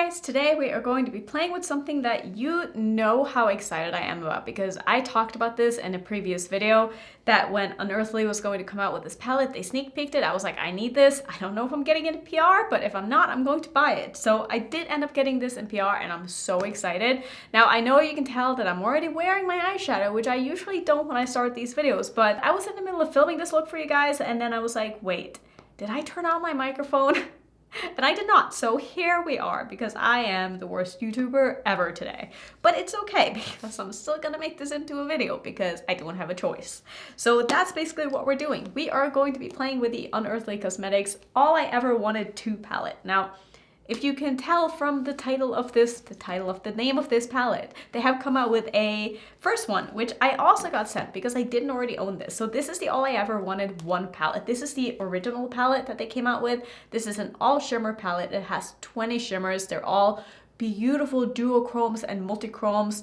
guys, today we are going to be playing with something that you know how excited I am about, because I talked about this in a previous video that when Unearthly was going to come out with this palette, they sneak peeked it. I was like, I need this. I don't know if I'm getting it in PR, but if I'm not, I'm going to buy it. So I did end up getting this in PR and I'm so excited. Now I know you can tell that I'm already wearing my eyeshadow, which I usually don't when I start these videos, but I was in the middle of filming this look for you guys and then I was like, wait, did I turn on my microphone? And I did not, so here we are, because I am the worst YouTuber ever today. But it's okay, because I'm still gonna make this into a video, because I don't have a choice. So that's basically what we're doing. We are going to be playing with the Unearthly Cosmetics All I Ever Wanted 2 palette. Now, if you can tell from the title of the name of this palette, they have come out with a first one, which I also got sent because I didn't already own this. So this is the All I Ever Wanted 1 palette. This is the original palette that they came out with. This is an all shimmer palette. It has 20 shimmers. They're all beautiful duochromes and multichromes.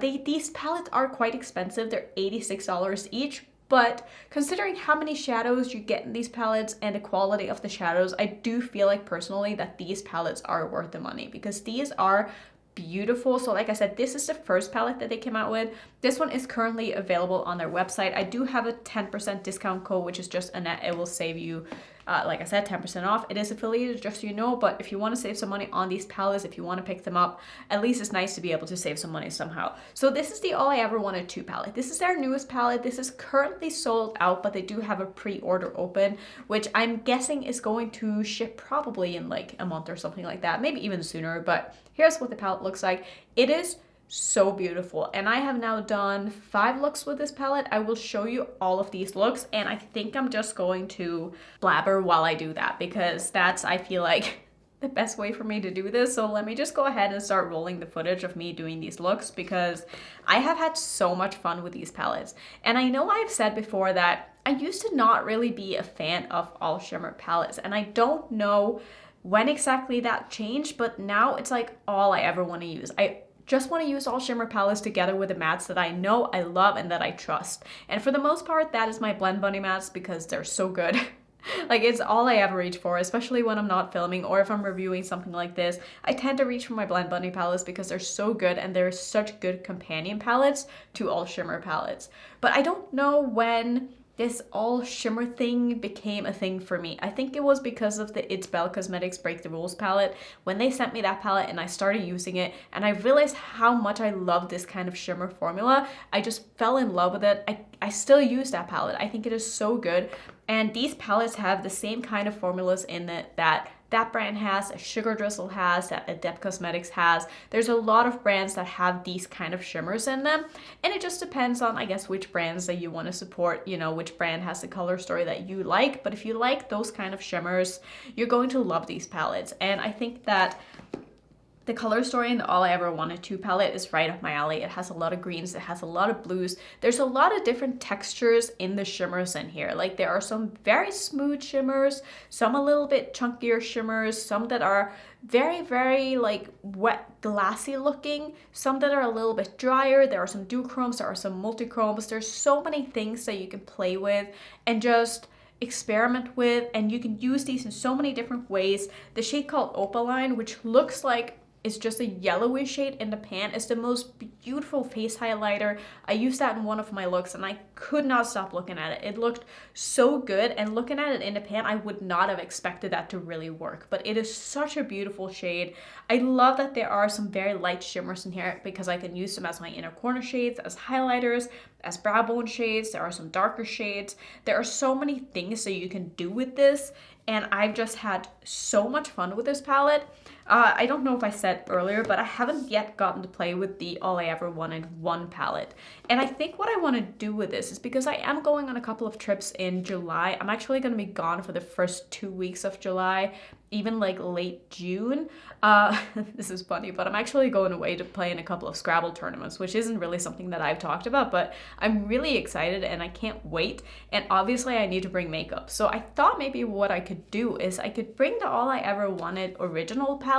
These palettes are quite expensive. They're $86 each. But considering how many shadows you get in these palettes and the quality of the shadows, I do feel like personally that these palettes are worth the money, because these are beautiful. So like I said, this is the first palette that they came out with. This one is currently available on their website. I do have a 10% discount code, which is just Annette. It will save you, like I said, 10% off. It is affiliated, just so you know, but if you want to save some money on these palettes, if you want to pick them up, at least it's nice to be able to save some money somehow. So this is the All I Ever Wanted 2 palette. This is their newest palette. This is currently sold out, but they do have a pre-order open, which I'm guessing is going to ship probably in like a month or something like that, maybe even sooner. But here's what the palette looks like. It is so beautiful, and I have now done 5 looks with this palette. I will show you all of these looks, and I think I'm just going to blabber while I do that, because that's, I feel like, the best way for me to do this. So let me just go ahead and start rolling the footage of me doing these looks, because I have had so much fun with these palettes. And I know I've said before that I used to not really be a fan of all shimmer palettes, and I don't know when exactly that changed, but now it's like all I ever want to use. I just want to use all shimmer palettes together with the mattes that I know, I love, and that I trust. And for the most part, that is my Blendbunny mattes, because they're so good. Like, it's all I ever reach for, especially when I'm not filming or if I'm reviewing something like this. I tend to reach for my Blendbunny palettes because they're so good, and they're such good companion palettes to all shimmer palettes. But I don't know when this all shimmer thing became a thing for me. I think it was because of the It's Belle Cosmetics Break the Rules palette. When they sent me that palette and I started using it, and I realized how much I love this kind of shimmer formula, I just fell in love with it. I still use that palette. I think it is so good. And these palettes have the same kind of formulas in it that brand has, that Sugar Drizzle has, that Adept Cosmetics has. There's a lot of brands that have these kind of shimmers in them, and it just depends on, I guess, which brands that you want to support, you know, which brand has the color story that you like. But if you like those kind of shimmers, you're going to love these palettes. And I think that the color story in the All I Ever Wanted 2 palette is right up my alley. It has a lot of greens, it has a lot of blues. There's a lot of different textures in the shimmers in here. Like, there are some very smooth shimmers, some a little bit chunkier shimmers, some that are very, very like wet, glassy looking, some that are a little bit drier. There are some duochromes, there are some multichromes. There's so many things that you can play with and just experiment with, and you can use these in so many different ways. The shade called Opaline, which looks like it's just a yellowy shade in the pan, is the most beautiful face highlighter. I used that in one of my looks and I could not stop looking at it. It looked so good, and looking at it in the pan, I would not have expected that to really work, but it is such a beautiful shade. I love that there are some very light shimmers in here, because I can use them as my inner corner shades, as highlighters, as brow bone shades. There are some darker shades. There are so many things that you can do with this, and I've just had so much fun with this palette. I don't know if I said earlier, but I haven't yet gotten to play with the All I Ever Wanted 1 palette. And I think what I want to do with this is, because I am going on a couple of trips in July. I'm actually going to be gone for the first 2 weeks of July, even like late June. This is funny, but I'm actually going away to play in a couple of Scrabble tournaments, which isn't really something that I've talked about, but I'm really excited and I can't wait. And obviously I need to bring makeup. So I thought maybe what I could do is I could bring the All I Ever Wanted original palette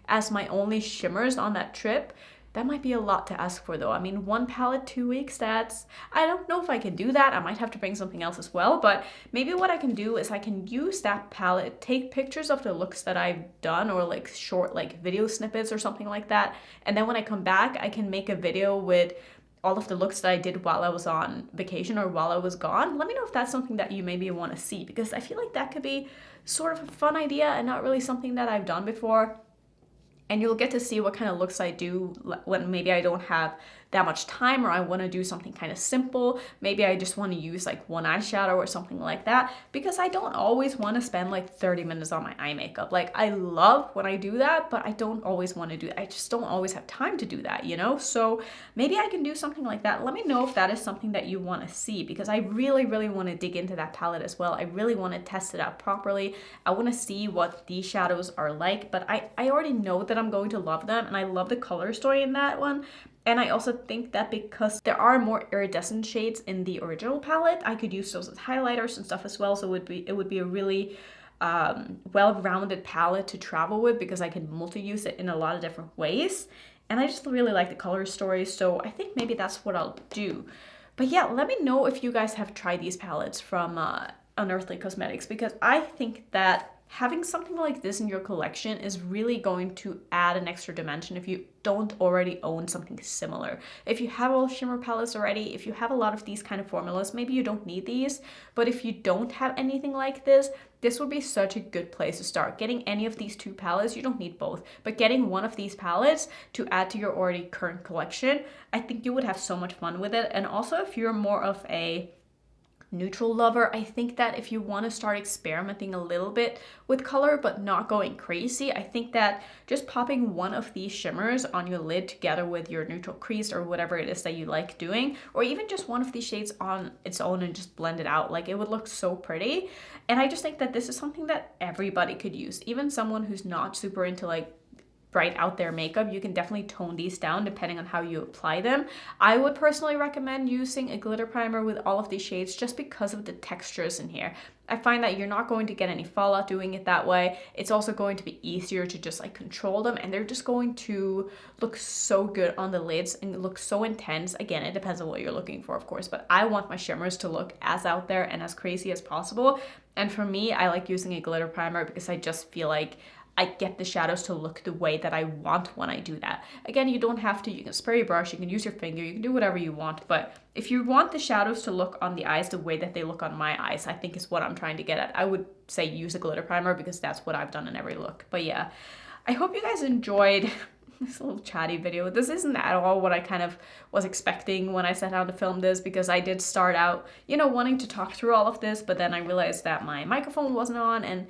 as my only shimmers on that trip, That might be a lot to ask for though. I mean, one palette, 2 weeks, I don't know if I can do that. I might have to bring something else as well, but maybe what I can do is I can use that palette, take pictures of the looks that I've done, or like short like video snippets or something like that. And then when I come back, I can make a video with all of the looks that I did while I was on vacation or while I was gone. Let me know if that's something that you maybe want to see, because I feel like that could be sort of a fun idea and not really something that I've done before. And you'll get to see what kind of looks I do when maybe I don't have that much time, or I want to do something kind of simple. Maybe I just want to use like one eyeshadow or something like that, because I don't always want to spend like 30 minutes on my eye makeup. Like, I love when I do that, but I don't always want to do it. I just don't always have time to do that, you know? So maybe I can do something like that. Let me know if that is something that you want to see, because I really, really want to dig into that palette as well. I really want to test it out properly. I want to see what these shadows are like, but I already know that I'm going to love them, and I love the color story in that one. And I also think that because there are more iridescent shades in the original palette, I could use those as highlighters and stuff as well. So it would be a really well-rounded palette to travel with, because I can multi-use it in a lot of different ways. And I just really like the color story, so I think maybe that's what I'll do. But yeah, let me know if you guys have tried these palettes from Unearthly Cosmetics, because I think that having something like this in your collection is really going to add an extra dimension if you don't already own something similar. If you have all shimmer palettes already, if you have a lot of these kind of formulas, maybe you don't need these, but if you don't have anything like this would be such a good place to start. Getting any of these 2 palettes, you don't need both, but getting one of these palettes to add to your already current collection, I think you would have so much fun with it. And also, if you're more of a neutral lover, I think that if you want to start experimenting a little bit with color but not going crazy, I think that just popping one of these shimmers on your lid together with your neutral crease or whatever it is that you like doing, or even just one of these shades on its own and just blend it out, like, it would look so pretty. And I just think that this is something that everybody could use, even someone who's not super into like bright out there makeup. You can definitely tone these down depending on how you apply them. I would personally recommend using a glitter primer with all of these shades just because of the textures in here. I find that you're not going to get any fallout doing it that way. It's also going to be easier to just like control them, and they're just going to look so good on the lids and look so intense. Again, it depends on what you're looking for, of course, but I want my shimmers to look as out there and as crazy as possible. And for me, I like using a glitter primer because I just feel like I get the shadows to look the way that I want when I do that. Again, you don't have to. You can spray your brush, you can use your finger, you can do whatever you want. But if you want the shadows to look on the eyes the way that they look on my eyes, I think is what I'm trying to get at. I would say use a glitter primer because that's what I've done in every look. But yeah, I hope you guys enjoyed this little chatty video. This isn't at all what I kind of was expecting when I set out to film this, because I did start out, you know, wanting to talk through all of this, but then I realized that my microphone wasn't on, and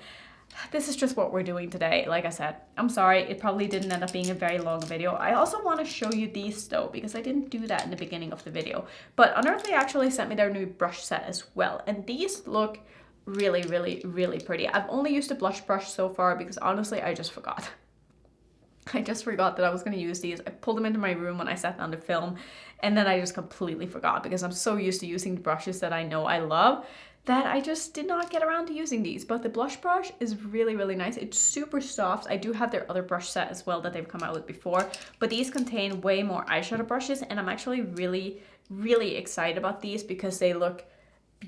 this is just what we're doing today. Like I said, I'm sorry, it probably didn't end up being a very long video. I also want to show you these though, because I didn't do that in the beginning of the video. But Unearthly actually sent me their new brush set as well, and these look really, really, really pretty. I've only used a blush brush so far because honestly, I just forgot. I just forgot that I was going to use these. I pulled them into my room when I sat down to film, and then I just completely forgot because I'm so used to using the brushes that I know I love that I just did not get around to using these. But the blush brush is really, really nice. It's super soft. I do have their other brush set as well that they've come out with before, but these contain way more eyeshadow brushes, and I'm actually really, really excited about these because they look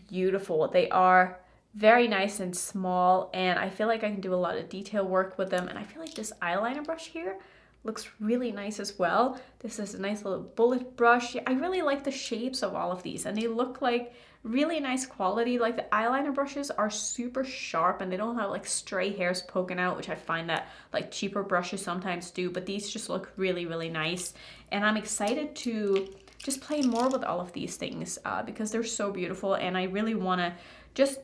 beautiful. They are very nice and small, and I feel like I can do a lot of detail work with them. And I feel like this eyeliner brush here looks really nice as well. This is a nice little bullet brush. I really like the shapes of all of these, and they look like really nice quality. Like the eyeliner brushes are super sharp and they don't have like stray hairs poking out, which I find that like cheaper brushes sometimes do, but these just look really, really nice. And I'm excited to just play more with all of these things because they're so beautiful, and I really want to just,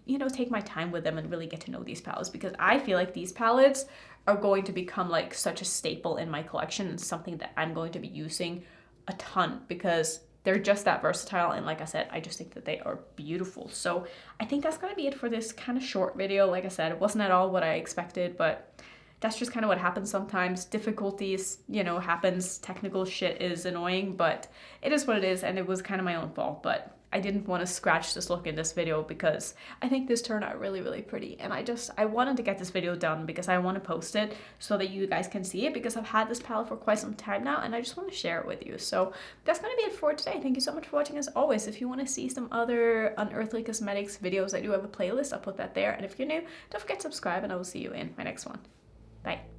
you know, take my time with them and really get to know these palettes, because I feel like these palettes are going to become like such a staple in my collection and something that I'm going to be using a ton because they're just that versatile. And like I said, I just think that they are beautiful. So I think that's going to be it for this kind of short video. Like I said, it wasn't at all what I expected, but that's just kind of what happens sometimes. Difficulties, you know, happens. Technical shit is annoying, but it is what it is, and it was kind of my own fault. But I didn't want to scratch this look in this video because I think this turned out really, really pretty. And I wanted to get this video done because I want to post it so that you guys can see it, because I've had this palette for quite some time now and I just want to share it with you. So that's going to be it for today. Thank you so much for watching as always. If you want to see some other Unearthly Cosmetics videos, I do have a playlist. I'll put that there. And if you're new, don't forget to subscribe and I will see you in my next one. Bye.